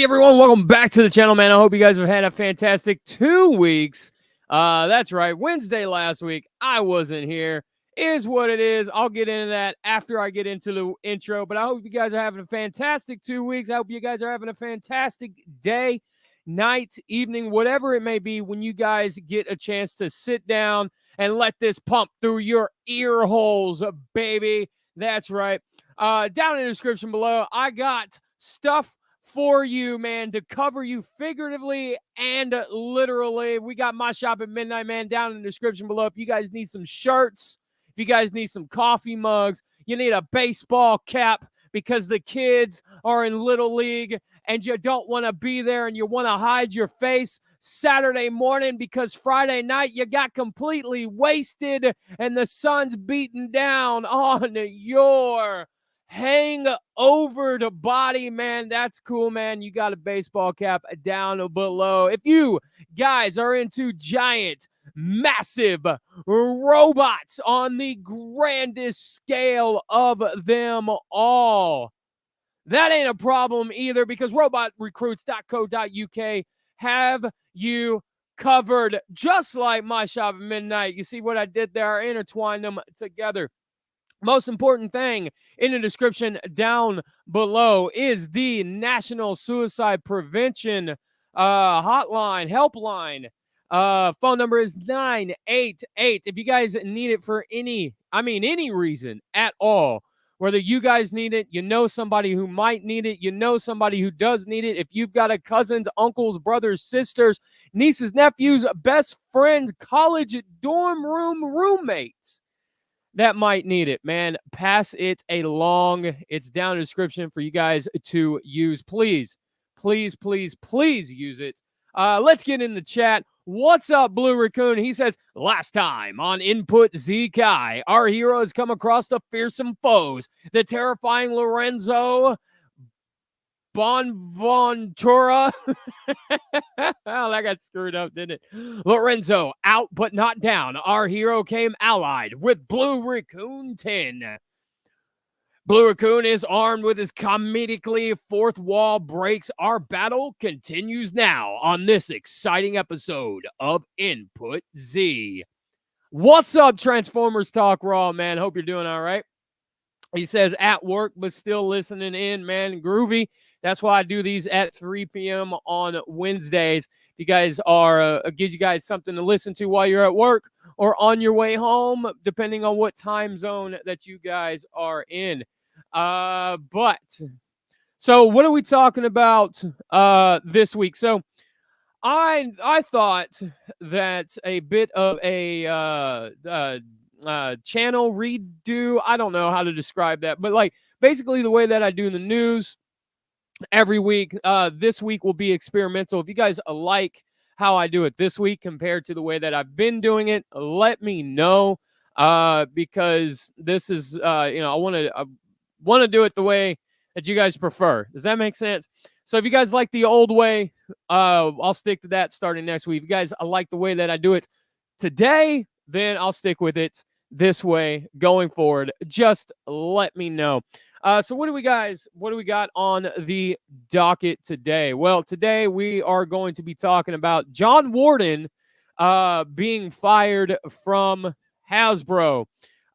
Hey everyone, welcome back to the channel, man. I hope you guys have had a fantastic 2 weeks. That's right, Wednesday last week, I wasn't here. Is what it is. I'll get into that after I get into the intro, but I hope you guys are having a fantastic 2 weeks. I hope you guys are having a fantastic day, night, evening, whatever it may be when you guys get a chance to sit down and let this pump through your ear holes, baby. That's right. Down in the description below, I got stuff for you, man, to cover you figuratively and literally. We got my shop at midnight, man, down in the description below. If you guys need some shirts, if you guys need some coffee mugs, you need a baseball cap because the kids are in Little League and you don't want to be there and you want to hide your face Saturday morning because Friday night you got completely wasted and the sun's beating down on your hang over the body, man. That's cool, man. You got a baseball cap down below. If you guys are into giant, massive robots on the grandest scale of them all, that ain't a problem either because robotrecruits.co.uk have you covered, just like my shop at midnight. You see what I did there? I intertwined them together. Most important thing in the description down below is the National Suicide Prevention hotline, helpline. Phone number is 988. If you guys need it for any reason at all, whether you guys need it, you know somebody who might need it, you know somebody who does need it. If you've got a cousins, uncles, brothers, sisters, nieces, nephews, best friends, college dorm room roommates that might need it, man, pass it along. It's down in the description for you guys to use. Please, please, please, please use it. Let's get in the chat. What's up, Blue Raccoon? He says, last time on Input Z Kai, our heroes come across the fearsome foes, the terrifying Lorenzo Bonventura. Oh, that got screwed up, didn't it? Lorenzo, out but not down. Our hero came allied with Blue Raccoon 10. Blue Raccoon is armed with his comedically fourth wall breaks. Our battle continues now on this exciting episode of Input Z. What's up, Transformers Talk Raw, man? Hope you're doing all right. He says, at work, but still listening in, man. Groovy. That's why I do these at 3 p.m. on Wednesdays. If you guys are, gives you guys something to listen to while you're at work or on your way home, depending on what time zone that you guys are in. So what are we talking about this week? So I thought that a bit of a channel redo, I don't know how to describe that, but like basically the way that I do the news every week, this week will be experimental. If you guys like how I do it this week compared to the way that I've been doing it, let me know, because this is I want to do it the way that you guys prefer. Does that make sense? So if you guys like the old way, I'll stick to that starting next week. If you guys like the way that I do it today, then I'll stick with it this way going forward. Just let me know. So what do we got on the docket today? Well, today we are going to be talking about John Warden being fired from Hasbro.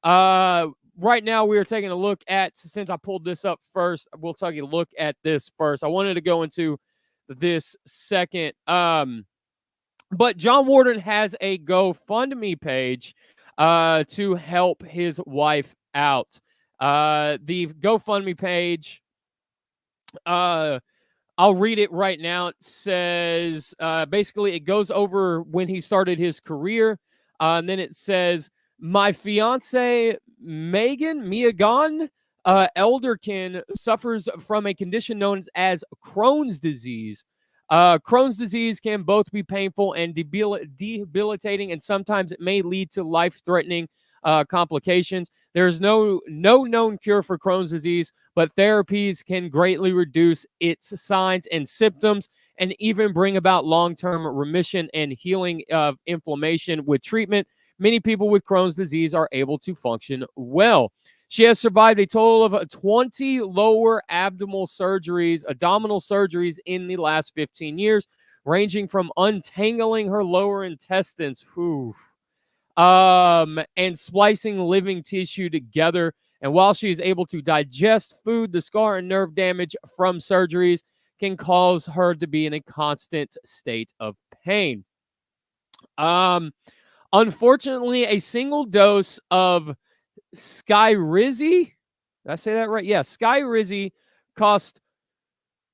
Right now we are taking a look at, since I pulled this up first, we'll take a look at this first. I wanted to go into this second. But John Warden has a GoFundMe page to help his wife out. The GoFundMe page, I'll read it right now. It says, basically, it goes over when he started his career. And then it says, my fiance, Megan Elderkin, suffers from a condition known as Crohn's disease. Crohn's disease can both be painful and debilitating, and sometimes it may lead to life-threatening complications. There's no known cure for Crohn's disease, but therapies can greatly reduce its signs and symptoms and even bring about long-term remission and healing of inflammation. With treatment, many people with Crohn's disease are able to function well. She has survived a total of 20 lower abdominal surgeries in the last 15 years, ranging from untangling her lower intestines, and splicing living tissue together. And while she is able to digest food, the scar and nerve damage from surgeries can cause her to be in a constant state of pain. Unfortunately, a single dose of Skyrizi, did I say that right? Yeah, Skyrizi cost.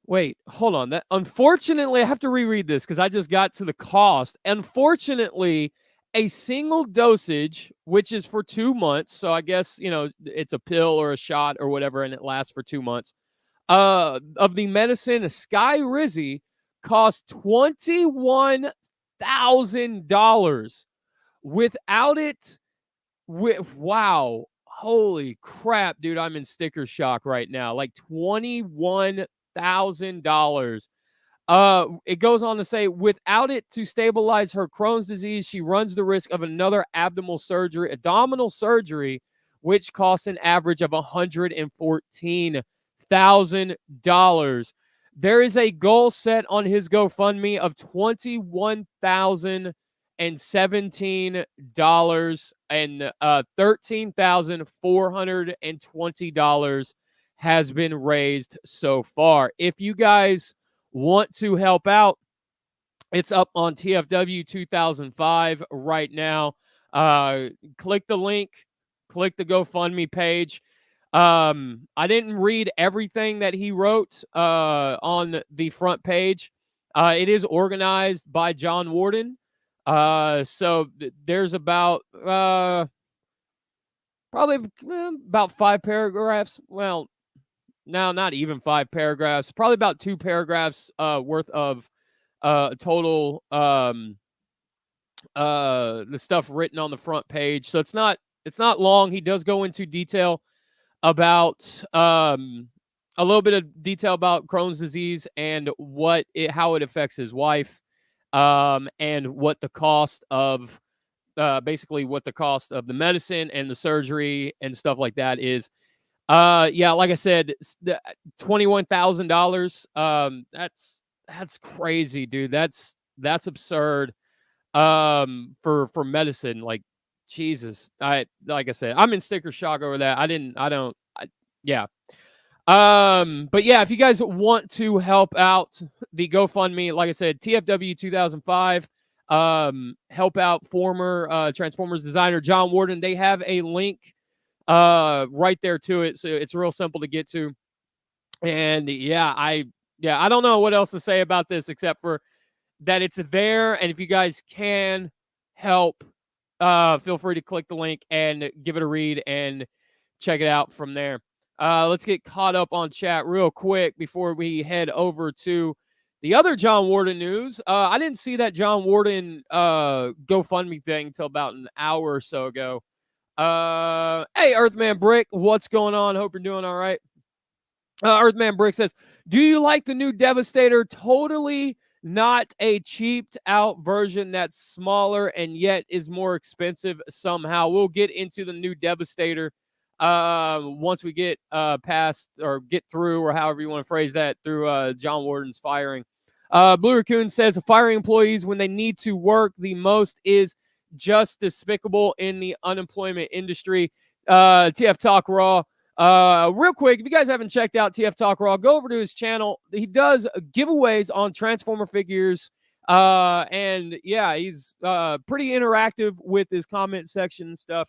Wait, hold on. That unfortunately, I have to reread this because I just got to the cost. Unfortunately, a single dosage, which is for 2 months, so I guess it's a pill or a shot or whatever, and it lasts for 2 months. Of the medicine Skyrizi cost $21,000. Without it, wow, holy crap, dude! I'm in sticker shock right now. Like $21,000. It goes on to say, without it to stabilize her Crohn's disease, she runs the risk of another abdominal surgery, which costs an average of $114,000. There is a goal set on his GoFundMe of $21,017 and $13,420 has been raised so far. If you guys want to help out, it's up on TFW 2005 right now. Click the link, click the GoFundMe page. I didn't read everything that he wrote on the front page. It is organized by John Warden. So there's about probably about 5 paragraphs. Well, no, not even 5 paragraphs. Probably about 2 paragraphs worth of total the stuff written on the front page. So it's not long. He does go into detail about a little bit of detail about Crohn's disease and how it affects his wife, and what the cost of basically what the cost of the medicine and the surgery and stuff like that is. Yeah, like I said, $21,000. That's crazy, dude. That's absurd. For medicine, like, Jesus. Like I said, I'm in sticker shock over that. Yeah. But yeah, if you guys want to help out the GoFundMe, like I said, TFW 2005, help out former Transformers designer John Warden. They have a link right there to it, so it's real simple to get to. And I don't know what else to say about this except for that it's there, and if you guys can help, feel free to click the link and give it a read and check it out from there. Let's get caught up on chat real quick before we head over to the other John Warden news. I didn't see that John Warden GoFundMe thing until about an hour or so ago. Hey, Earthman Brick, what's going on? Hope you're doing all right. Earthman Brick says, do you like the new Devastator? Totally not a cheaped out version that's smaller and yet is more expensive somehow. We'll get into the new Devastator once we get past or get through, or however you want to phrase that, through John Warden's firing. Blue Raccoon says firing employees when they need to work the most is just despicable in the unemployment industry. TF Talk Raw. Real quick, if you guys haven't checked out TF Talk Raw, go over to his channel. He does giveaways on Transformer figures. And yeah, he's pretty interactive with his comment section and stuff.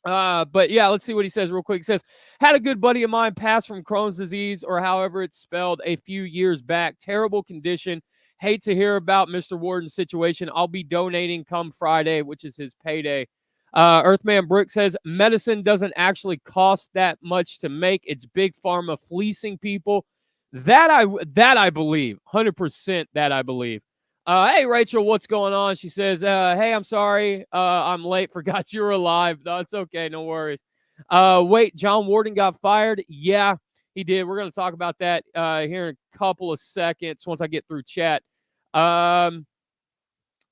But yeah, let's see what he says real quick. He says, had a good buddy of mine pass from Crohn's disease, or however it's spelled, a few years back. Terrible condition. Hate to hear about Mr. Warden's situation. I'll be donating come Friday, which is his payday. Earthman Brick says medicine doesn't actually cost that much to make. It's big pharma fleecing people. That I believe. 100% that I believe. Hey, Rachel, what's going on? She says, hey, I'm sorry. I'm late. Forgot you were alive. No, it's okay. No worries. Wait, John Warden got fired? Yeah, he did. We're going to talk about that here in a couple of seconds once I get through chat. Let's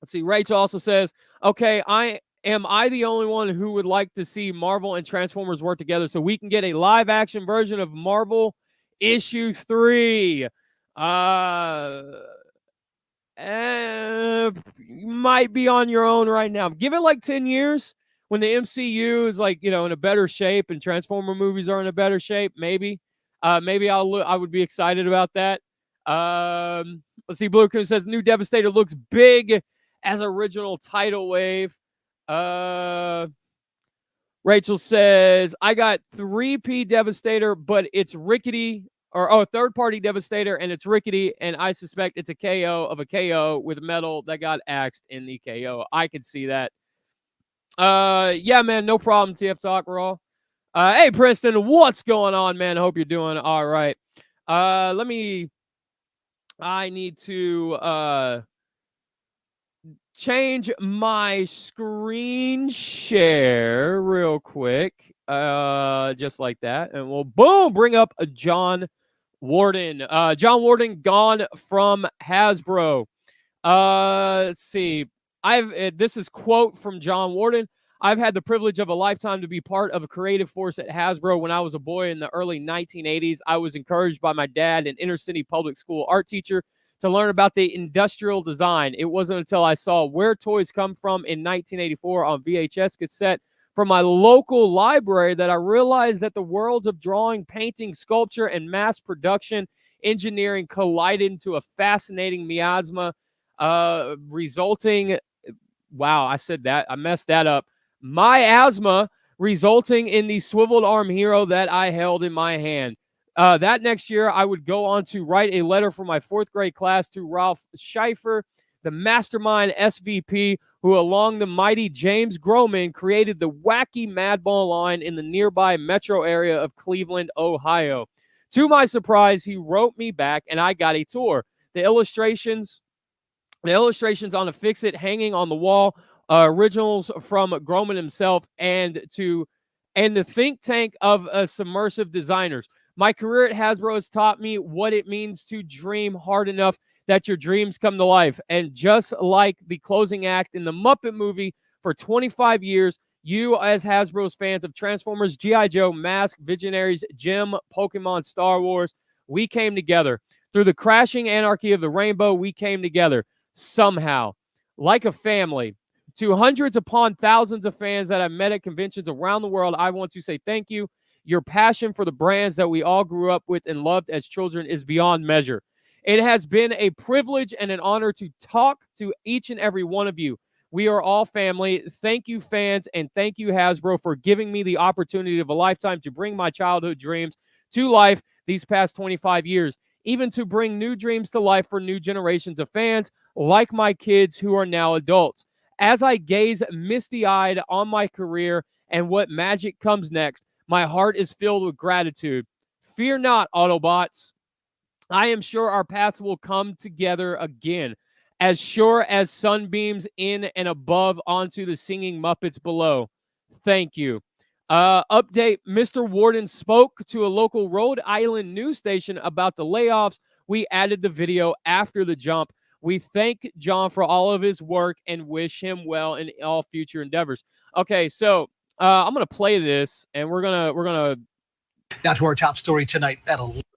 see. Rachel also says, okay, I am I the only one who would like to see Marvel and Transformers work together so we can get a live action version of Marvel issue 3? You might be on your own right now. Give it like 10 years when the MCU is like, in a better shape and Transformer movies are in a better shape. Maybe I would be excited about that. Let's see. Blue Coon says new Devastator looks big as original tidal wave. Rachel says, I got 3P Devastator, but it's rickety. Or third-party Devastator, and it's rickety, and I suspect it's a KO of a KO with metal that got axed in the KO. I could see that. Yeah, man, no problem, TF Talk Raw. Hey, Preston, what's going on, man? I hope you're doing all right. I need to change my screen share real quick. Just like that, and we'll boom bring up a John Warden. John Warden gone from Hasbro. Let's see. This is quote from John Warden. I've had the privilege of a lifetime to be part of a creative force at Hasbro. When I was a boy in the early 1980s, I was encouraged by my dad, an inner city public school art teacher, to learn about the industrial design. It wasn't until I saw Where Toys Come From in 1984 on VHS cassette from my local library that I realized that the worlds of drawing, painting, sculpture, and mass production engineering collided into a fascinating miasma, resulting, wow, I said that, I messed that up, miasma, resulting in the swiveled arm hero that I held in my hand. That next year, I would go on to write a letter for my 4th grade class to Ralph Schaefer, the mastermind SVP, who along the mighty James Groman created the wacky Madball line in the nearby metro area of Cleveland, Ohio. To my surprise, he wrote me back and I got a tour. The illustrations on a fix-it hanging on the wall, originals from Groman himself and the think tank of submersive designers. My career at Hasbro has taught me what it means to dream hard enough that your dreams come to life. And just like the closing act in the Muppet movie, for 25 years, you as Hasbro's fans of Transformers, G.I. Joe, Mask, Visionaries, Jim, Pokemon, Star Wars, we came together. Through the crashing anarchy of the rainbow, we came together somehow, like a family. To hundreds upon thousands of fans that I've met at conventions around the world, I want to say thank you. Your passion for the brands that we all grew up with and loved as children is beyond measure. It has been a privilege and an honor to talk to each and every one of you. We are all family. Thank you, fans, and thank you, Hasbro, for giving me the opportunity of a lifetime to bring my childhood dreams to life these past 25 years, even to bring new dreams to life for new generations of fans like my kids who are now adults. As I gaze misty-eyed on my career and what magic comes next, my heart is filled with gratitude. Fear not, Autobots. I am sure our paths will come together again, as sure as sunbeams in and above onto the singing Muppets below. Thank you. Update, Mr. Warden spoke to a local Rhode Island news station about the layoffs. We added the video after the jump. We thank John for all of his work and wish him well in all future endeavors. Okay, so I'm gonna play this, and we're gonna now to our top story tonight.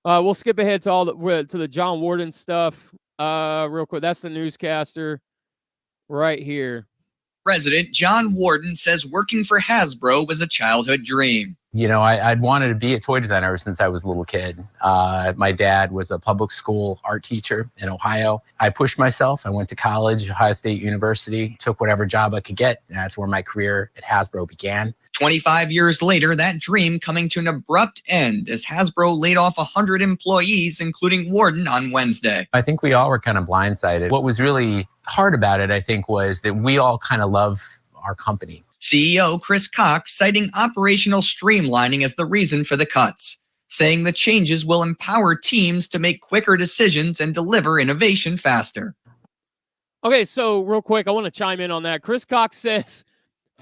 We'll skip ahead to the John Warden stuff real quick. That's the newscaster right here. President John Warden says working for Hasbro was a childhood dream. You know, I'd wanted to be a toy designer ever since I was a little kid. My dad was a public school art teacher in Ohio. I pushed myself. I went to college, Ohio State University, took whatever job I could get. That's where my career at Hasbro began. 25 years later, that dream coming to an abrupt end as Hasbro laid off 100 employees, including Warden, on Wednesday. I think we all were kind of blindsided. What was really hard about it, I think, was that we all kind of love our company. CEO Chris Cox citing operational streamlining as the reason for the cuts, saying the changes will empower teams to make quicker decisions and deliver innovation faster. Okay, so real quick, I want to chime in on that. Chris Cox says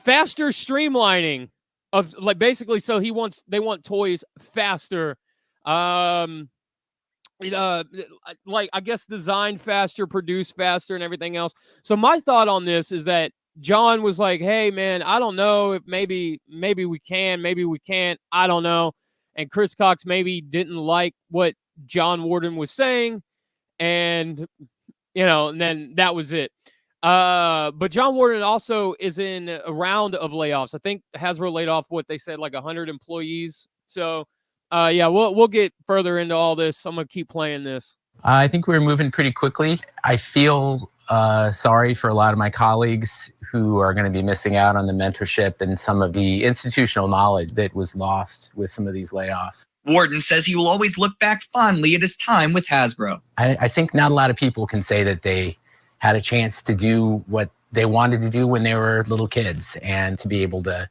faster streamlining of, like, basically, so they want toys faster. Like, I guess design faster, produce faster, and everything else. So my thought on this is that John was like, "Hey, man, I don't know if maybe we can, maybe we can't. I don't know." And Chris Cox maybe didn't like what John Warden was saying, and and then that was it. But John Warden also is in a round of layoffs. I think Hasbro laid off what they said, like 100 employees. So, yeah, we'll get further into all this. I'm gonna keep playing this. I think we're moving pretty quickly. I feel sorry for a lot of my colleagues who are going to be missing out on the mentorship and some of the institutional knowledge that was lost with some of these layoffs. Warden says he will always look back fondly at his time with Hasbro. I think not a lot of people can say that they had a chance to do what they wanted to do when they were little kids, and to be able to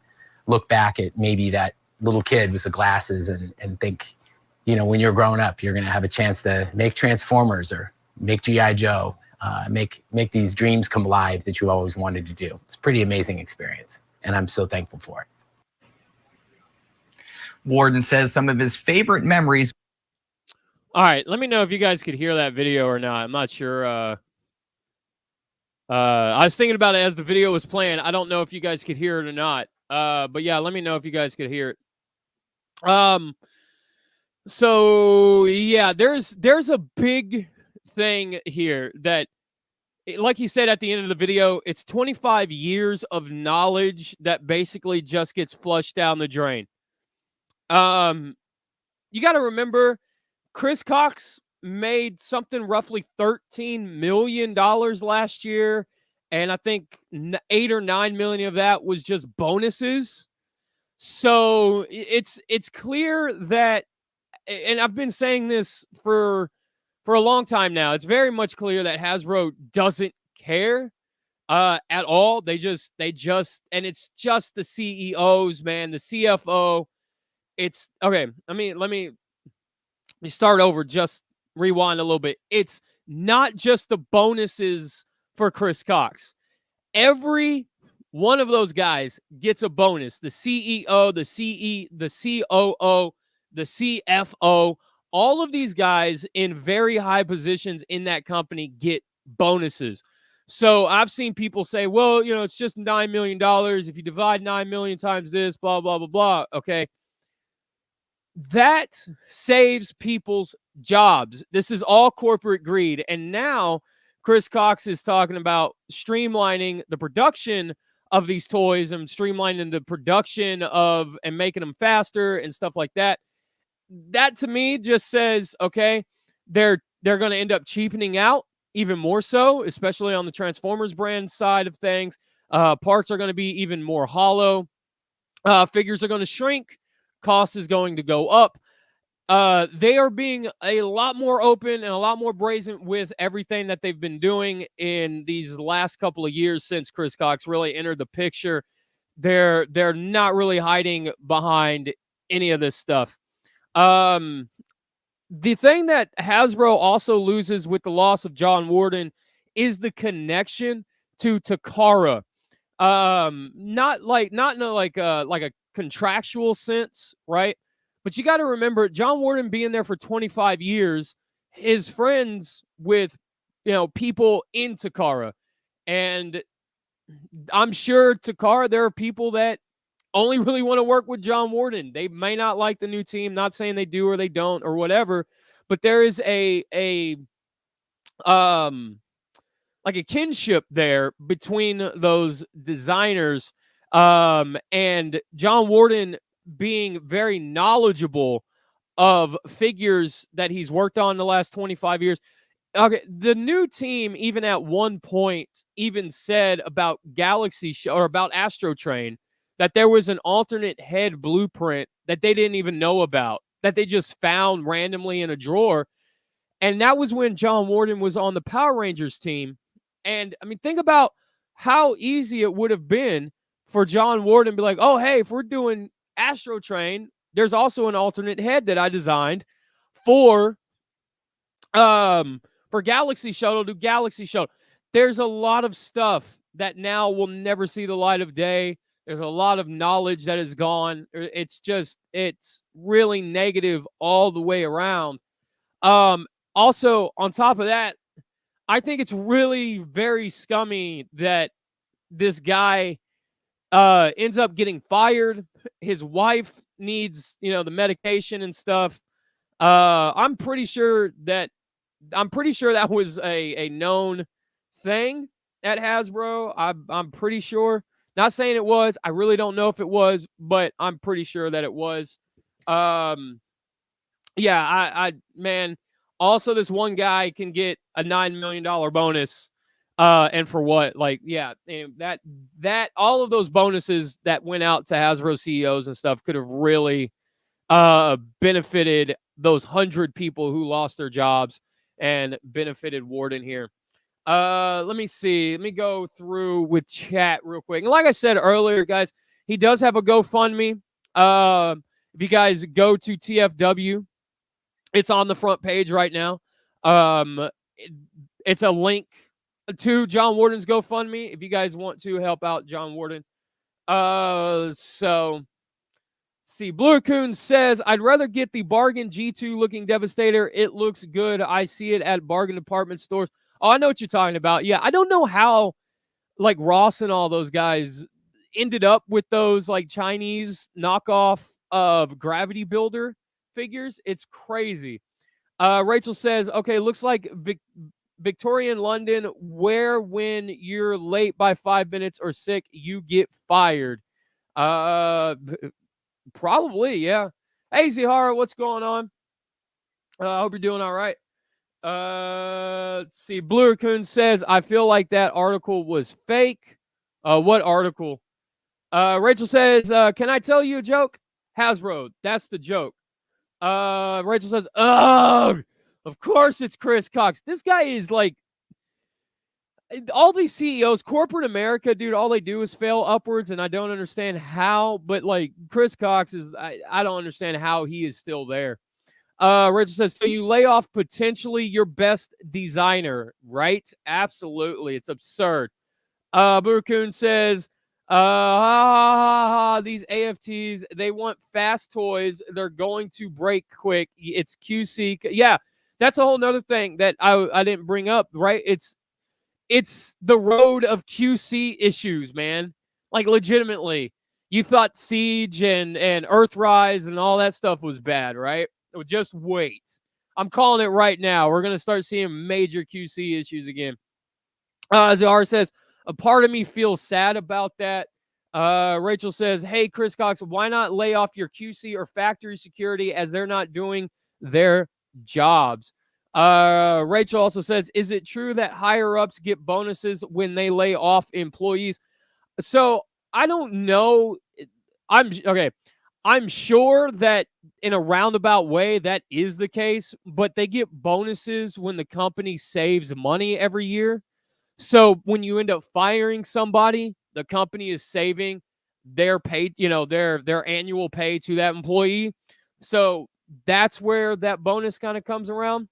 look back at maybe that little kid with the glasses and think, when you're growing up, you're going to have a chance to make Transformers or make G.I. Joe, make these dreams come alive that you always wanted to do. It's a pretty amazing experience, and I'm so thankful for it. Warden says some of his favorite memories. All right, let me know if you guys could hear that video or not. I'm not sure. I was thinking about it as the video was playing. I don't know if you guys could hear it or not. But yeah, let me know if you guys could hear it. So yeah, there's a big thing here that, like he said at the end of the video, it's 25 years of knowledge that basically just gets flushed down the drain. You got to remember, Chris Cox made something roughly $13 million last year, and I think 8 or 9 million of that was just bonuses. So it's clear that, and I've been saying this for a long time now, it's very much clear that Hasbro doesn't care at all. They just, and it's just the CEOs, man, the CFO. It's okay. Let me start over. Just rewind a little bit. It's not just the bonuses for Chris Cox. Every one of those guys gets a bonus. The CEO, the COO, the CFO, all of these guys in very high positions in that company get bonuses. So I've seen people say, well, it's just $9 million. If you divide 9 million times this, blah, blah, blah, blah. Okay. That saves people's jobs. This is all corporate greed. And now Chris Cox is talking about streamlining the production of these toys and streamlining the production of and making them faster and stuff like that. That to me just says, okay, they're going to end up cheapening out even more so, especially on the Transformers brand side of things. Parts are going to be even more hollow. Figures are going to shrink. Cost is going to go up. They are being a lot more open and a lot more brazen with everything that they've been doing in these last couple of years since Chris Cox really entered the picture. They're not really hiding behind any of this stuff. The thing that Hasbro also loses with the loss of John Warden is the connection to Takara. Not in a contractual sense, right? But you got to remember, John Warden being there for 25 years, his friends with, people in Takara. And I'm sure Takara, there are people that only really want to work with John Warden. They may not like the new team, not saying they do or they don't or whatever, but there is a kinship there between those designers, and John Warden being very knowledgeable of figures that he's worked on in the last 25 years. Okay, the new team even at one point even said about Galaxy or about Astro Train that there was an alternate head blueprint that they didn't even know about, that they just found randomly in a drawer. And that was when John Warden was on the Power Rangers team. And think about how easy it would have been for John Warden to be like, oh, hey, if we're doing Astro Train, there's also an alternate head that I designed for Galaxy Shuttle to Galaxy Shuttle. There's a lot of stuff that now will never see the light of day. There's a lot of knowledge that is gone. It's really negative all the way around. Also, on top of that, I think it's really very scummy that this guy ends up getting fired. His wife needs, the medication and stuff. I'm pretty sure that was a known thing at Hasbro. I'm pretty sure. Not saying it was. I really don't know if it was, but I'm pretty sure that it was. Yeah, I man. Also, this one guy can get a $9 million bonus. And for what? Like, yeah, and that all of those bonuses that went out to Hasbro CEOs and stuff could have really benefited those 100 people who lost their jobs and benefited Warden here. Let me see. Let me go through with chat real quick. And like I said earlier, guys, he does have a GoFundMe. If you guys go to TFW, it's on the front page right now. It's a link to John Warden's GoFundMe if you guys want to help out John Warden. So see, Blue Raccoon says, I'd rather get the bargain G2 looking Devastator. It looks good. I see it at bargain department stores. Oh, I know what you're talking about. Yeah, I don't know how, like, Ross and all those guys ended up with those, like, Chinese knockoff of Gravity Builder figures. It's crazy. Rachel says, okay, looks like Victorian London, where when you're late by 5 minutes or sick, you get fired. Probably, yeah. Hey, Zihara, what's going on? I hope you're doing all right. Let's see. Blue Raccoon says, I feel like that article was fake. What article? Rachel says, can I tell you a joke? Hasbro, that's the joke. Rachel says, ugh, of course it's Chris Cox. This guy is like, all these CEOs, corporate America, dude, all they do is fail upwards, and I don't understand how, but like Chris Cox is, I don't understand how he is still there. Rachel says, so you lay off potentially your best designer, right? Absolutely. It's absurd. Burkun says, these AFTs, they want fast toys. They're going to break quick. It's QC. Yeah, that's a whole nother thing that I didn't bring up, right? It's the road of QC issues, man. Like, legitimately. You thought Siege and Earthrise and all that stuff was bad, right? Just wait. I'm calling it right now. We're going to start seeing major QC issues again. Zahar says, a part of me feels sad about that. Rachel says, hey, Chris Cox, why not lay off your QC or factory security as they're not doing their jobs? Rachel also says, is it true that higher-ups get bonuses when they lay off employees? So I don't know. I'm sure that in a roundabout way that is the case, but they get bonuses when the company saves money every year. So when you end up firing somebody, the company is saving their pay, their annual pay to that employee. So that's where that bonus kind of comes around.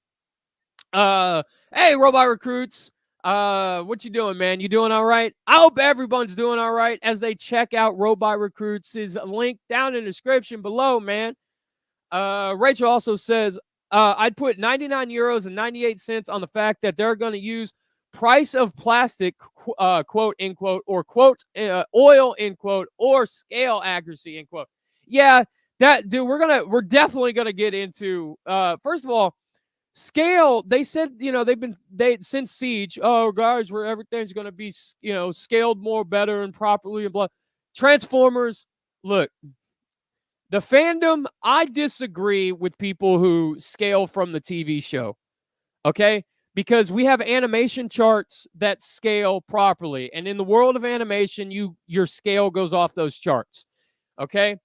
Hey, Robot Recruits. What you doing, man? You doing all right? I hope everyone's doing all right as they check out Robot Recruits' link down in the description below, man. Rachel also says, I'd put 99 euros and 98 cents on the fact that they're going to use price of plastic, quote, end quote, or quote, oil, end quote, or scale accuracy, end quote. Yeah, that, dude, we're definitely going to get into, first of all, scale. They said, they since Siege, oh guys, where everything's going to be, scaled more better and properly and blah. Transformers, look, the fandom, I disagree with people who scale from the TV show. Okay? Because we have animation charts that scale properly. And in the world of animation, your scale goes off those charts. Okay?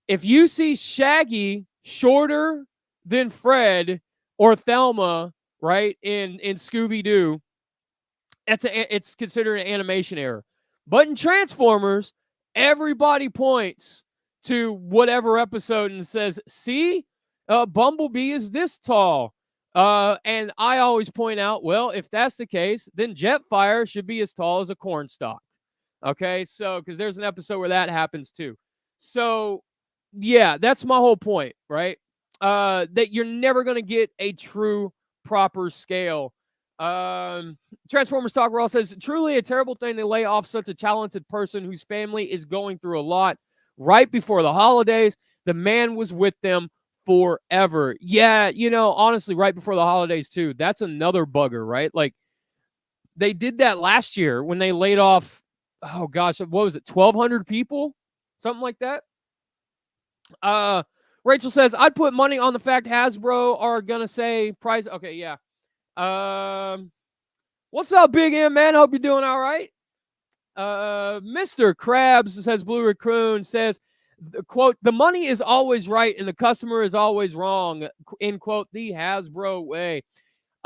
If you see Shaggy shorter than Fred or Thelma, right, in Scooby-Doo, it's considered an animation error. But in Transformers, everybody points to whatever episode and says, see, Bumblebee is this tall. And I always point out, well, if that's the case, then Jetfire should be as tall as a cornstalk. Okay, so because there's an episode where that happens too. So, yeah, that's my whole point, right? That you're never going to get a true proper scale Transformers Talk Raw says, truly a terrible thing to lay off such a talented person whose family is going through a lot right before the holidays. The man was with them forever. Yeah, honestly, right before the holidays too. That's another bugger, right? Like, they did that last year when they laid off, oh gosh, what was it, 1,200 people? Something like that. Rachel says, I'd put money on the fact Hasbro are going to say price. Okay, yeah. What's up, Big M, man? Hope you're doing all right. Mr. Krabs says, Blue Raccoon says, quote, the money is always right and the customer is always wrong, end quote, the Hasbro way.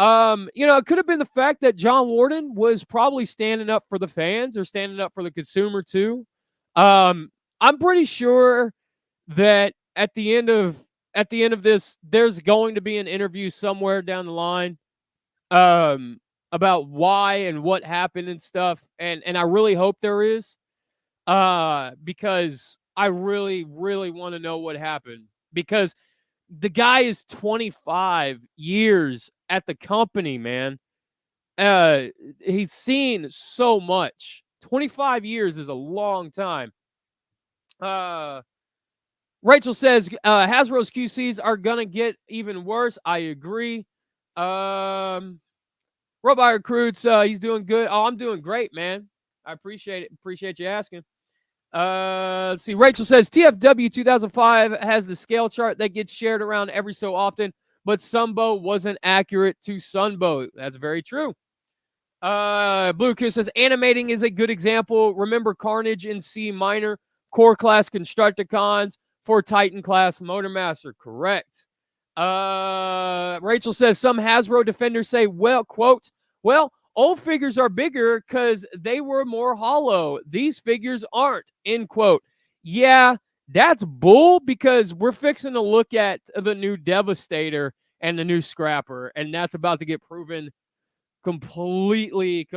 It could have been the fact that John Warden was probably standing up for the fans or standing up for the consumer too. I'm pretty sure that at the end of this, there's going to be an interview somewhere down the line about why and what happened and stuff. And I really hope there is, because I really, really want to know what happened, because the guy is 25 years at the company, man. He's seen so much. 25 years is a long time. Rachel says, Hasbro's QCs are going to get even worse. I agree. Robot Recruits, he's doing good. Oh, I'm doing great, man. I appreciate it. Appreciate you asking. Let's see. Rachel says, TFW 2005 has the scale chart that gets shared around every so often, but Sunbow wasn't accurate to Sunbow. That's very true. Blue Kiss says, animating is a good example. Remember Carnage in C minor, core class Constructicons for Titan class Motormaster. Correct. Rachel says, some Hasbro defenders say, well, quote, well, old figures are bigger because they were more hollow. These figures aren't, end quote. Yeah, that's bull, because we're fixing to look at the new Devastator and the new Scrapper, and that's about to get proven completely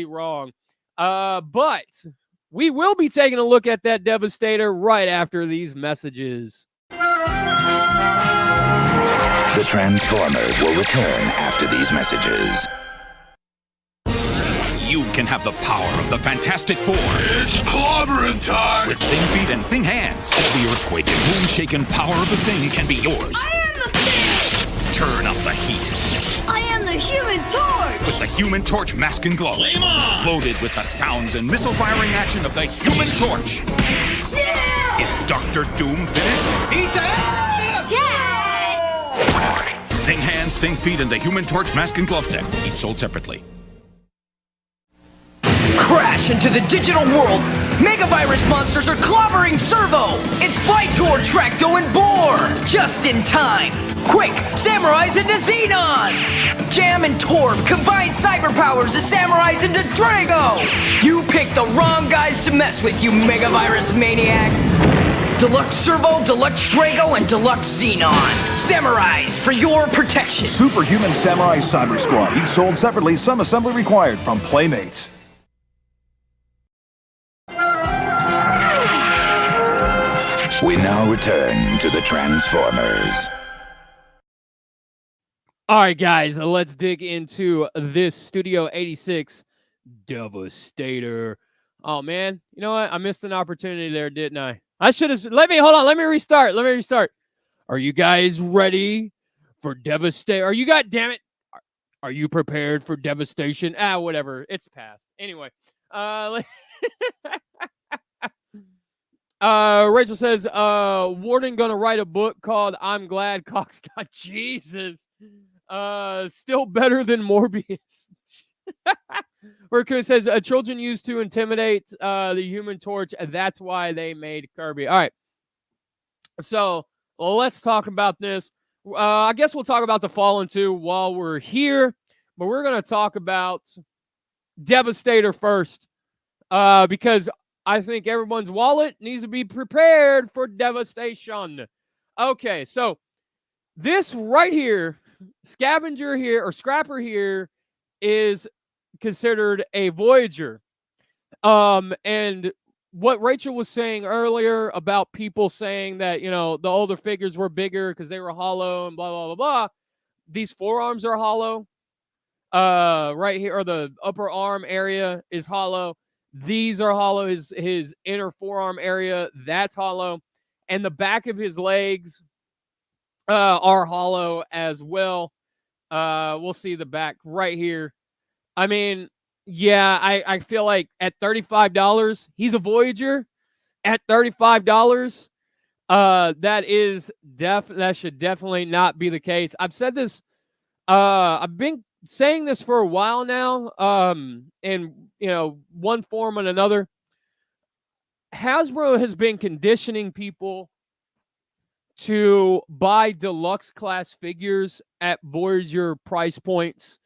wrong. But we will be taking a look at that Devastator right after these messages. The Transformers will return after these messages. You can have the power of the Fantastic Four. It's clobbering time! With thin feet and thin hands, the earthquake and moon-shaking power of the Thing can be yours. I am the Thing! Turn up the heat. I am the Human Torch! With the Human Torch mask and gloves. Flame on! Loaded with the sounds and missile-firing action of the Human Torch. Yeah! Is Dr. Doom finished? Pizza! Dad! Thing hands, Thing feet, and the Human Torch mask and glove set. Each sold separately. Crash into the digital world! Megavirus monsters are clobbering Servo! It's Vitor, Tracto, and Boar! Just in time! Quick, Samurais into Xenon! Jam and Torb combine cyber powers as Samurais into Drago! You picked the wrong guys to mess with, you Megavirus maniacs! Deluxe Servo, Deluxe Drago, and Deluxe Xenon. Samurais for your protection. Superhuman Samurai Cyber Squad. Each sold separately, some assembly required from Playmates. We now return to the Transformers. All right, guys, let's dig into this Studio 86 Devastator. Oh, man. You know what? I missed an opportunity there, didn't I? I should have... Hold on. Let me restart. Are you guys ready for Devastator? Are you guys... Damn it. Are you prepared for devastation? Whatever. It's past. Anyway. Rachel says, Warden gonna write a book called I'm Glad Cox got Jesus. Still better than Morbius. Raccoon says, children used to intimidate the Human Torch. That's why they made Kirby. All right. So let's talk about this. I guess we'll talk about the Fallen 2 while we're here, but we're going to talk about Devastator first, because I think everyone's wallet needs to be prepared for devastation. Okay, so this right here, Scavenger here, or Scrapper here, is considered a Voyager. And what Rachel was saying earlier about people saying that, you know, the older figures were bigger because they were hollow and blah, blah, blah, blah. These forearms are hollow. right here, or the upper arm area is hollow. These are hollow. His inner forearm area, that's hollow. And the back of his legs are hollow as well. We'll see the back right here. I mean, yeah, I feel like at $35, he's a Voyager. At $35, that should definitely not be the case. I've said this. I've been saying this for a while now. In one form and another. Hasbro has been conditioning people to buy deluxe class figures at Voyager price points,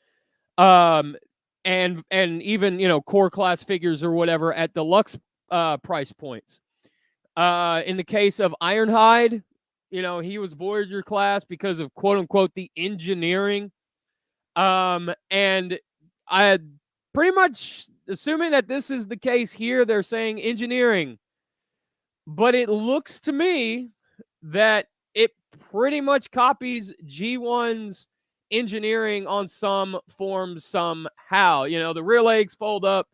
and even core class figures or whatever at deluxe price points. In the case of Ironhide, he was Voyager class because of quote unquote the engineering. And I pretty much assuming that this is the case here, they're saying engineering. But it looks to me that it pretty much copies G1's engineering on some form somehow. The rear legs fold up,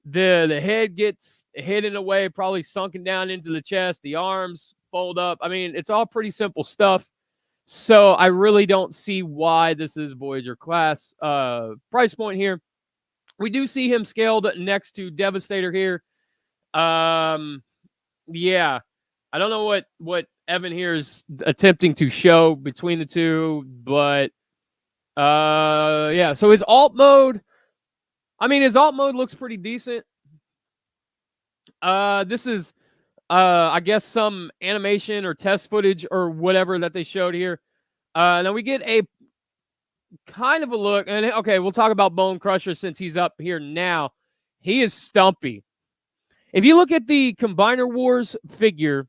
the head gets hidden away, probably sunken down into the chest, the arms fold up. I mean, it's all pretty simple stuff. So I really don't see why this is Voyager class price point here. We do see him scaled next to Devastator here. Yeah. I don't know what Evan here is attempting to show between the two, but yeah. So his alt mode, his alt mode looks pretty decent. This is I guess some animation or test footage or whatever that they showed here. Now we get a kind of a look, and okay, we'll talk about Bone Crusher since he's up here now. He is stumpy. If you look at the Combiner Wars figure,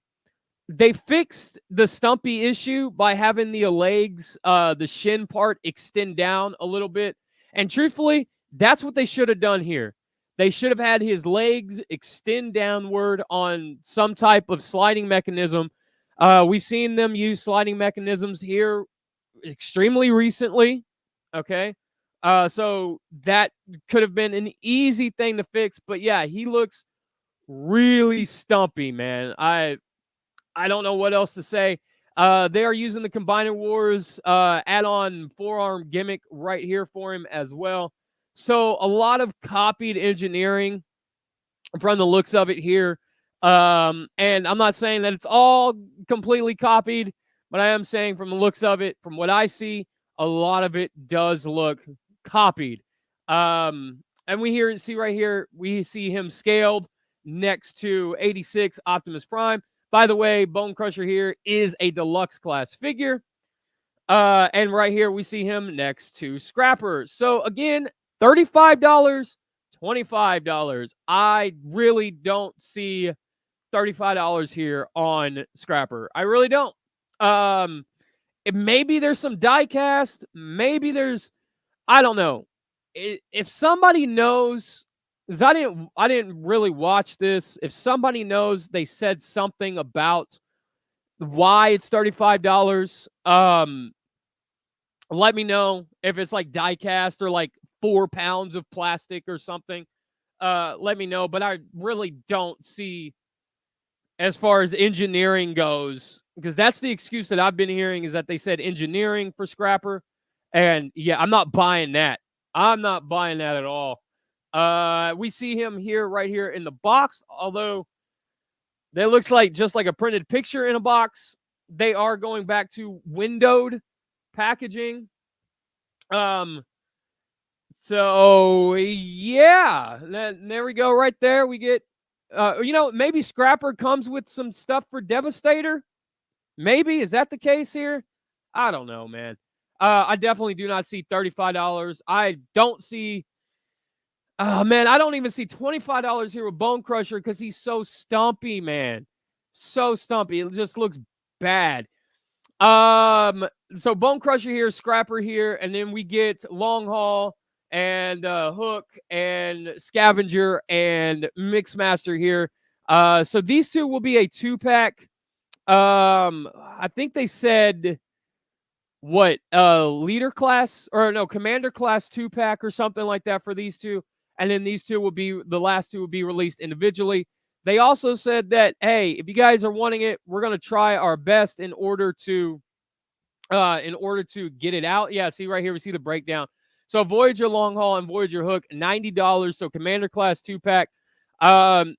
they fixed the stumpy issue by having the legs, the shin part extend down a little bit. And truthfully, that's what they should have done here. They should have had his legs extend downward on some type of sliding mechanism. We've seen them use sliding mechanisms here extremely recently. Okay. So that could have been an easy thing to fix. But yeah, he looks really stumpy, man. I don't know what else to say. They are using the Combiner Wars add-on forearm gimmick right here for him as well. So a lot of copied engineering from the looks of it here. And I'm not saying that it's all completely copied, but I am saying from the looks of it, from what I see, a lot of it does look copied. And we see right here, we see him scaled next to 86 Optimus Prime. By the way, Bone Crusher here is a deluxe class figure. And right here, we see him next to Scrapper. So again, $35, $25. I really don't see $35 here on Scrapper. I really don't. Maybe there's some die cast. Maybe there's, I don't know. If somebody knows, because I didn't really watch this. If somebody knows, they said something about why it's $35. Let me know if it's like die cast or like 4 pounds of plastic or something. Let me know. But I really don't see, as far as engineering goes, because that's the excuse that I've been hearing, is that they said engineering for Scrapper. And yeah, I'm not buying that. I'm not buying that at all. We see him here, right here in the box, although that looks like just like a printed picture in a box. They are going back to windowed packaging. So yeah, there we go. Right there, we get, maybe Scrapper comes with some stuff for Devastator. Maybe, is that the case here? I don't know, man. I definitely do not see $35. I don't see, man, I don't even see $25 here with Bone Crusher because he's so stumpy, man. So stumpy. It just looks bad. So Bone Crusher here, Scrapper here, and then we get Long Haul and Hook and Scavenger and Mixmaster here. So these two will be a 2-pack. I think they said leader class, or no, commander class 2-pack or something like that for these two. And then these two will be, the last two will be released individually. They also said that, hey, if you guys are wanting it, we're going to try our best in order to get it out. Yeah, see right here, we see the breakdown. So Voyager Long Haul and Voyager Hook, $90. So Commander Class 2-pack.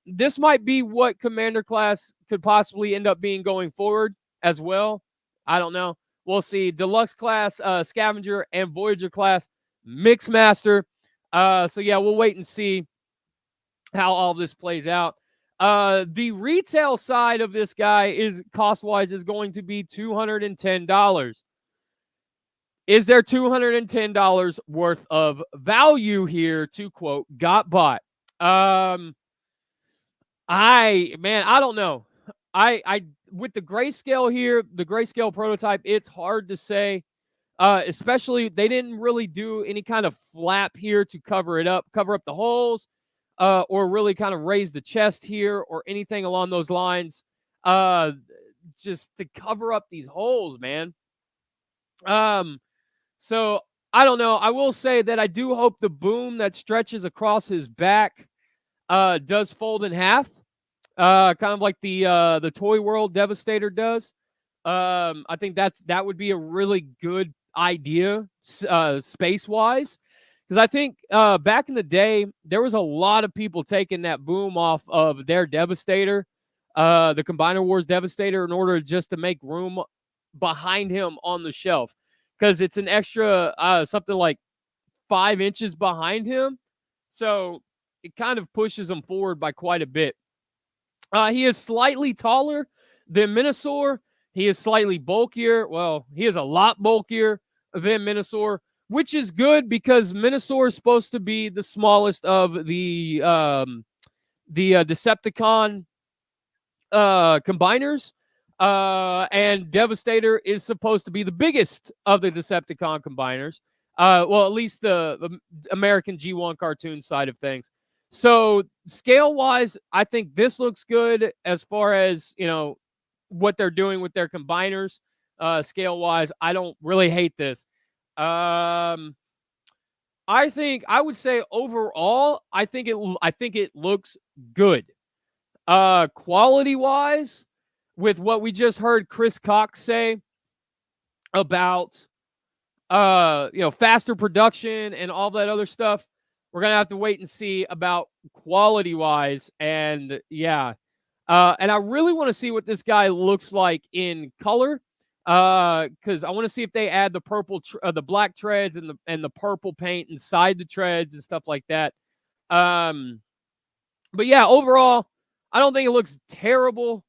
This might be what Commander Class could possibly end up being going forward as well. I don't know. We'll see. Deluxe Class, Scavenger, and Voyager Class, Mixmaster. So yeah, we'll wait and see how all this plays out. The retail side of this guy is cost-wise is going to be $210. Is there $210 worth of value here, to quote Got Bought? I don't know. I with the grayscale here, the grayscale prototype, it's hard to say. Especially they didn't really do any kind of flap here to cover up the holes, or really kind of raise the chest here or anything along those lines. Just to cover up these holes, man. So I don't know. I will say that I do hope the boom that stretches across his back does fold in half, kind of like the Toy World Devastator does. I think that would be a really good idea, space-wise, because I think back in the day there was a lot of people taking that boom off of their Devastator, the Combiner Wars Devastator, in order just to make room behind him on the shelf, because it's an extra something like 5 inches behind him, so it kind of pushes him forward by quite a bit. He is slightly taller than Minosaur. He is slightly bulkier. Well, he is a lot bulkier than Minosaur, which is good because Minosaur is supposed to be the smallest of the Decepticon combiners, and Devastator is supposed to be the biggest of the Decepticon combiners. Well, at least the American G1 cartoon side of things. So scale-wise, I think this looks good as far as, what they're doing with their combiners. Scale-wise, I don't really hate this. I would say overall, I think it looks good. Quality-wise, with what we just heard Chris Cox say about faster production and all that other stuff, we're gonna have to wait and see about quality-wise. And yeah, and I really want to see what this guy looks like in color, because I want to see if they add the purple, the black treads and the purple paint inside the treads and stuff like that. But yeah, overall, I don't think it looks terrible.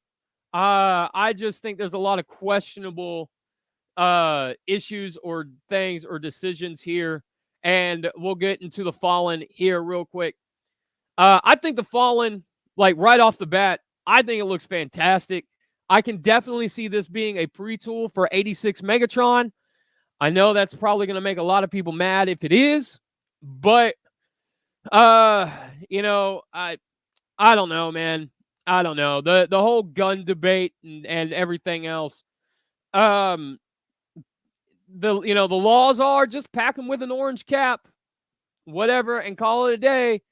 I just think there's a lot of questionable issues or things or decisions here, and we'll get into the Fallen here real quick. I think the Fallen, like right off the bat, I think it looks fantastic. I can definitely see this being a pre-tool for 86 Megatron. I know that's probably going to make a lot of people mad if it is, but I don't know, man. I don't know. The whole gun debate and everything else. The laws are just pack them with an orange cap, whatever, and call it a day.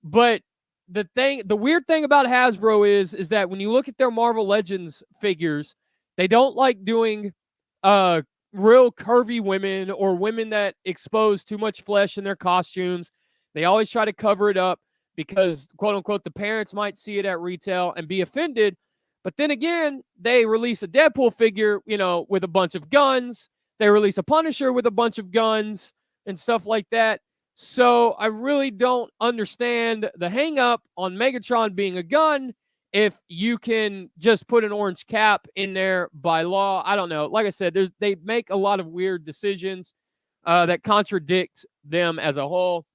But the weird thing about Hasbro is that when you look at their Marvel Legends figures, they don't like doing real curvy women or women that expose too much flesh in their costumes. They always try to cover it up because, quote unquote, the parents might see it at retail and be offended. But then again, they release a Deadpool figure, with a bunch of guns. They release a Punisher with a bunch of guns and stuff like that. So I really don't understand the hang-up on Megatron being a gun if you can just put an orange cap in there by law. I don't know. Like I said, they make a lot of weird decisions that contradict them as a whole.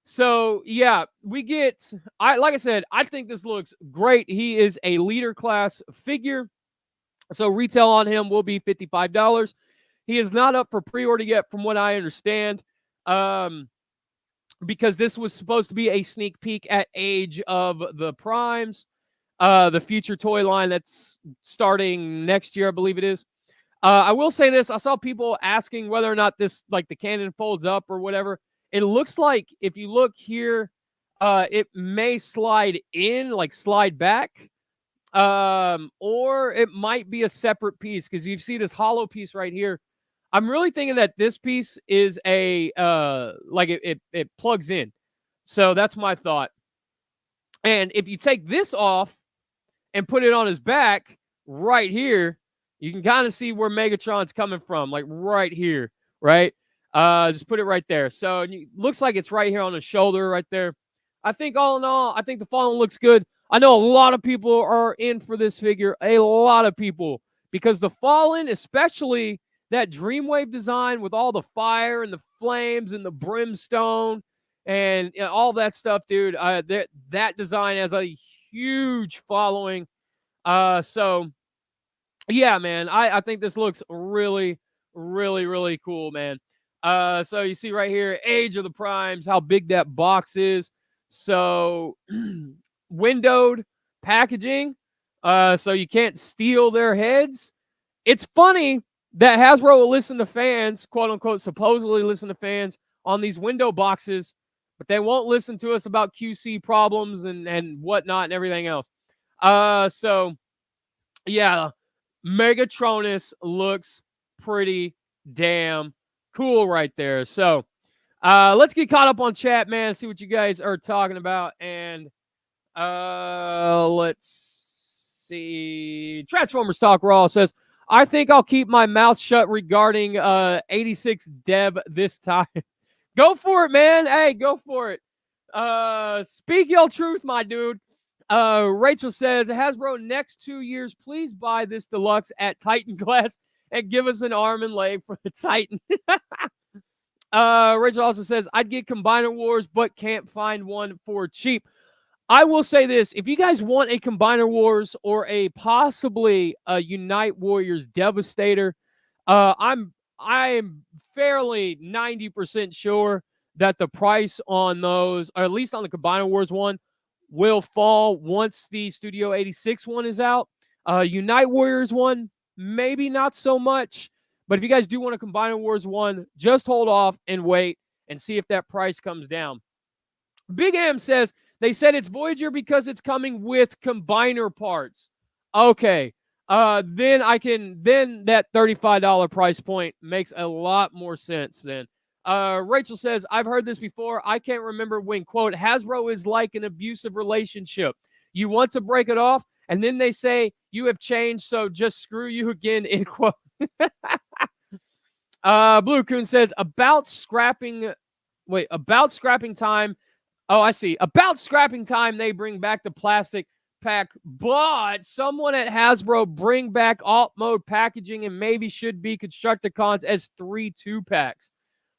So yeah, like I said, I think this looks great. He is a leader class figure. So retail on him will be $55. He is not up for pre-order yet, from what I understand, because this was supposed to be a sneak peek at Age of the Primes, the future toy line that's starting next year, I believe it is. I will say this. I saw people asking whether or not this, like the cannon folds up or whatever. It looks like if you look here, it may slide in, like slide back. Or it might be a separate piece because you see this hollow piece right here. I'm really thinking that this piece is a, like it plugs in. So that's my thought. And if you take this off and put it on his back right here, you can kind of see where Megatron's coming from, like right here, right? Just put it right there. So it looks like it's right here on the shoulder right there. I think all in all, I think the Fallen looks good. I know a lot of people are in for this figure, a lot of people, because the Fallen, especially that Dreamwave design with all the fire and the flames and the brimstone and all that stuff, dude, that design has a huge following. So yeah, man, I think this looks really, really, really cool, man. So you see right here, Age of the Primes, how big that box is. So windowed packaging, so you can't steal their heads. It's funny that Hasbro will listen to fans, quote unquote, supposedly listen to fans on these window boxes, but they won't listen to us about QC problems and whatnot and everything else. So yeah, Megatronus looks pretty damn cool right there. So let's get caught up on chat, man, see what you guys are talking about. And let's see. Transformers Talk Raw says, I think I'll keep my mouth shut regarding 86 Dev this time. Go for it, man. Hey, go for it. Speak your truth, my dude. Rachel says, Hasbro, next 2 years, please buy this deluxe at Titan Glass and give us an arm and leg for the Titan. Rachel also says, I'd get Combiner Wars, but can't find one for cheap. I will say this. If you guys want a Combiner Wars or a possibly a Unite Warriors Devastator, I'm fairly 90% sure that the price on those, or at least on the Combiner Wars one, will fall once the Studio 86 one is out. Unite Warriors one, maybe not so much. But if you guys do want a Combiner Wars one, just hold off and wait and see if that price comes down. Big M says, they said it's Voyager because it's coming with combiner parts. Okay. Then that $35 price point makes a lot more sense then. Rachel says, I've heard this before. I can't remember when, quote, Hasbro is like an abusive relationship. You want to break it off, and then they say you have changed, so just screw you again, end quote. Blue Coon says, about scrapping time. Oh, I see. About scrapping time, they bring back the plastic pack, but someone at Hasbro bring back alt mode packaging and maybe should be Constructicons as 3 2-packs.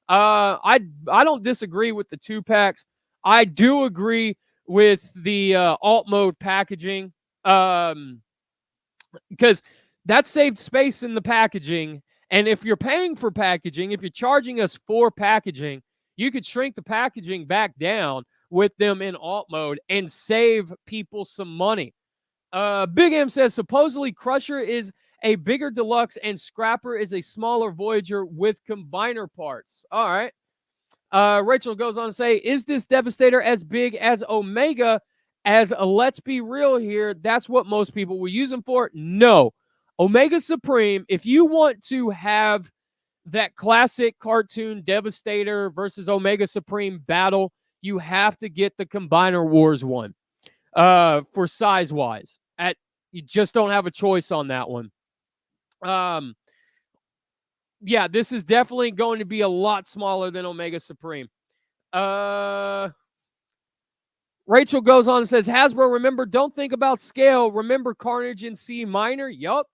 I don't disagree with the 2-packs. I do agree with the alt mode packaging because that saved space in the packaging. And if you're paying for packaging, if you're charging us for packaging, you could shrink the packaging back down with them in alt mode and save people some money. Big M says, supposedly Crusher is a bigger deluxe and Scrapper is a smaller Voyager with combiner parts. All right. Rachel goes on to say, is this Devastator as big as Omega? As a let's be real here, that's what most people will use them for. No. Omega Supreme, if you want to have that classic cartoon Devastator versus Omega Supreme battle, you have to get the Combiner Wars one for size-wise. You just don't have a choice on that one. Yeah, this is definitely going to be a lot smaller than Omega Supreme. Rachel goes on and says, Hasbro, remember, don't think about scale. Remember Carnage in C minor? Yup.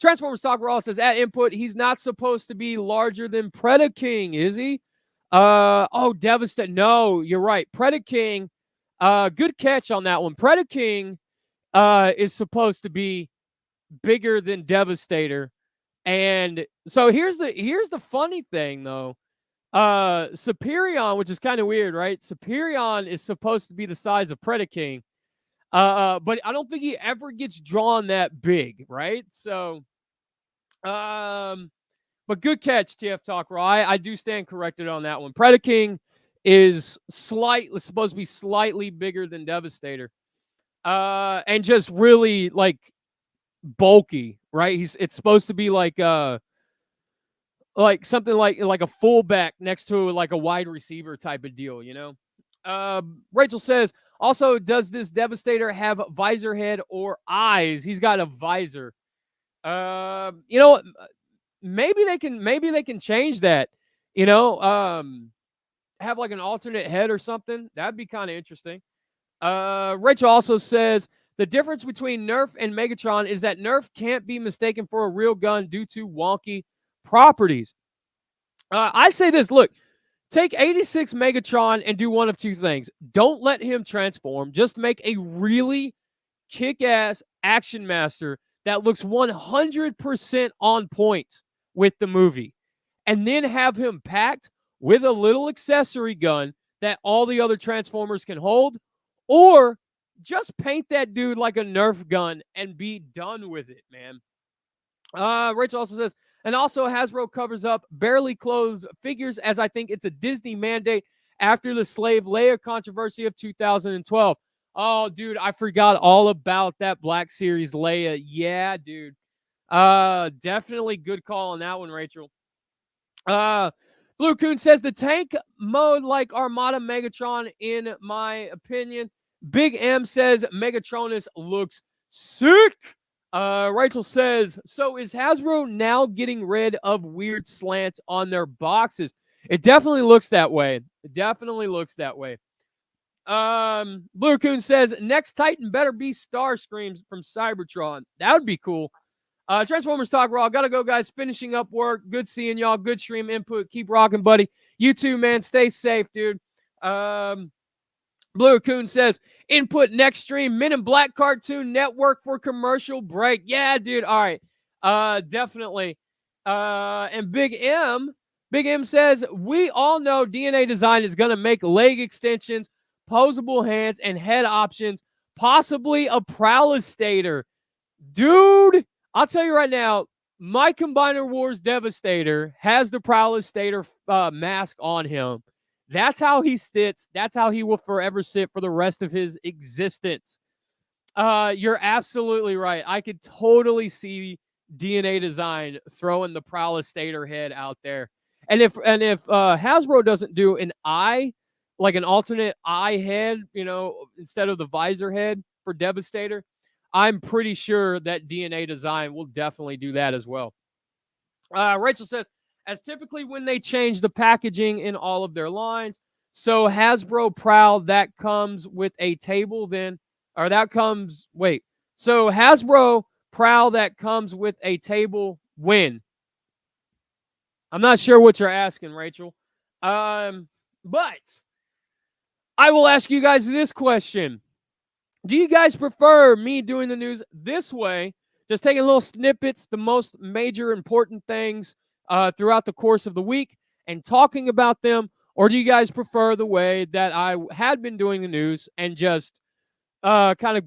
Transformers Talk Raw says, at input, he's not supposed to be larger than Predaking, is he? Oh, Devastator. No, you're right. Predaking, good catch on that one. Predaking is supposed to be bigger than Devastator. And so here's the funny thing though. Superion, which is kind of weird, right? Superion is supposed to be the size of Predaking. But I don't think he ever gets drawn that big, right? So But good catch, TF Talk Raw. I do stand corrected on that one. Predaking is supposed to be slightly bigger than Devastator. And just really like bulky, right? It's supposed to be like something like a fullback next to like a wide receiver type of deal, you know? Rachel says, also, does this Devastator have visor head or eyes? He's got a visor. You know what? Maybe they can change that, you know, have like an alternate head or something. That'd be kind of interesting. Rachel also says the difference between Nerf and Megatron is that Nerf can't be mistaken for a real gun due to wonky properties. I say this, look, take 86 Megatron and do one of two things. Don't let him transform. Just make a really kick-ass Action Master that looks 100% on point with the movie. And then have him packed with a little accessory gun that all the other Transformers can hold. Or just paint that dude like a Nerf gun and be done with it, man. Rachel also says, and also Hasbro covers up barely clothed figures as I think it's a Disney mandate after the Slave Leia controversy of 2012. Oh, dude, I forgot all about that Black Series Leia. Yeah, dude. Definitely good call on that one, Rachel. Blue Coon says the tank mode like Armada Megatron, in my opinion. Big M says Megatronus looks sick. Rachel says, so is Hasbro now getting rid of weird slants on their boxes? It definitely looks that way. It definitely looks that way. Blue Coon says, next Titan better be Starscreams from Cybertron. That would be cool. Transformers Talk Raw. Gotta go, guys. Finishing up work. Good seeing y'all. Good stream input. Keep rocking, buddy. You too, man. Stay safe, dude. Blue Coon says, input next stream. Men in Black Cartoon Network for commercial break. Yeah, dude. All right. Definitely. And Big M says, we all know DNA Design is going to make leg extensions, posable hands, and head options, possibly a Prowlistator. Dude, I'll tell you right now, my Combiner Wars Devastator has the Prowlistator mask on him. That's how he sits. That's how he will forever sit for the rest of his existence. You're absolutely right. I could totally see DNA Design throwing the Prowlistator head out there. And if Hasbro doesn't do an eye, like an alternate eye head, you know, instead of the visor head for Devastator, I'm pretty sure that DNA Design will definitely do that as well. Rachel says, as typically when they change the packaging in all of their lines, so Hasbro Prowl that comes with a table then, or that comes, wait, so Hasbro Prowl that comes with a table when? I'm not sure what you're asking, Rachel. But I will ask you guys this question. Do you guys prefer me doing the news this way, just taking little snippets, the most major important things throughout the course of the week and talking about them, or do you guys prefer the way that I had been doing the news and just kind of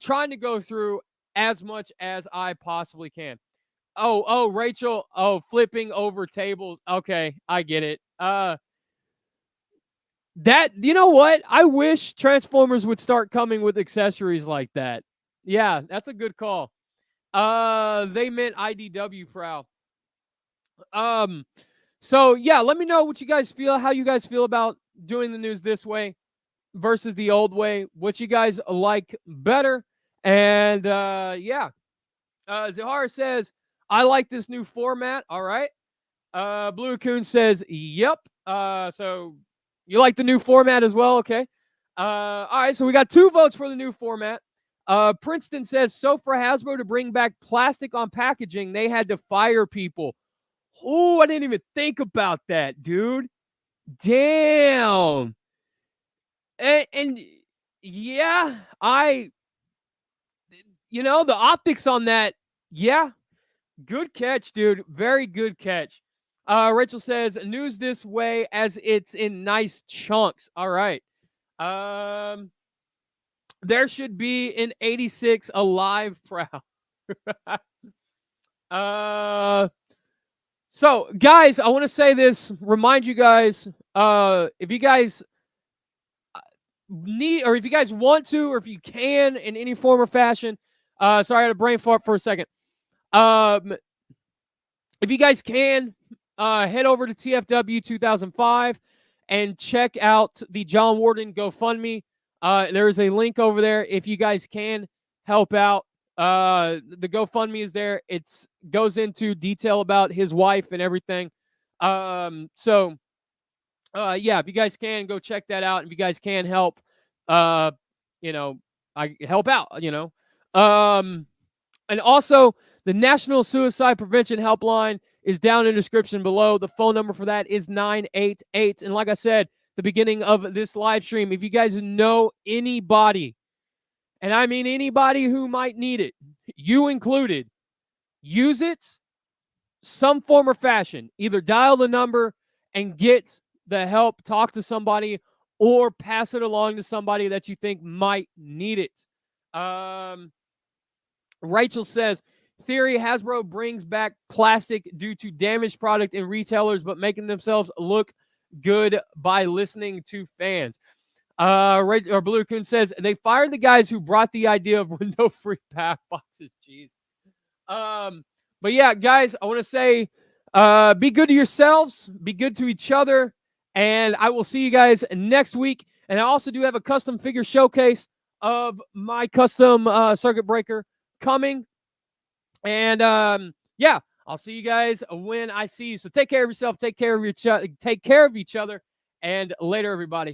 trying to go through as much as I possibly can? Oh, Rachel, flipping over tables. Okay, I get it. That, you know what? I wish Transformers would start coming with accessories like that. Yeah, that's a good call. They meant IDW Prowl. So yeah, let me know what you guys feel, how you guys feel about doing the news this way versus the old way, what you guys like better. And yeah. Zahara says, I like this new format. All right. Blue Coon says, yep. So you like the new format as well? Okay. All right. So we got 2 votes for the new format. Princeton says, so for Hasbro to bring back plastic on packaging, they had to fire people. Oh, I didn't even think about that, dude. Damn. And yeah, the optics on that, yeah. Good catch, dude. Very good catch. Rachel says, news this way as it's in nice chunks. All right. There should be an 86 alive Prowl. So, guys, I want to say this. Remind you guys, if you guys need, or if you guys want to, or if you can, in any form or fashion. Sorry, I had a brain fart for a second. If you guys can, head over to TFW 2005 and check out the John Warden GoFundMe. There is a link over there if you guys can help out. The GoFundMe is there. It goes into detail about his wife and everything. Yeah, if you guys can, go check that out. If you guys can help, I help out, and also the National Suicide Prevention Helpline is down in the description below. The phone number for that is 988. And like I said, the beginning of this live stream, if you guys know anybody, and I mean anybody who might need it, you included, use it some form or fashion. Either dial the number and get the help, talk to somebody, or pass it along to somebody that you think might need it. Rachel says, theory, Hasbro brings back plastic due to damaged product in retailers, but making themselves look good by listening to fans. Blue Coon says, they fired the guys who brought the idea of window-free pack boxes. Jeez. But yeah, guys, I want to say, be good to yourselves, be good to each other, and I will see you guys next week. And I also do have a custom figure showcase of my custom circuit breaker coming. And yeah, I'll see you guys when I see you. So take care of yourself, take care of each other, and later, everybody.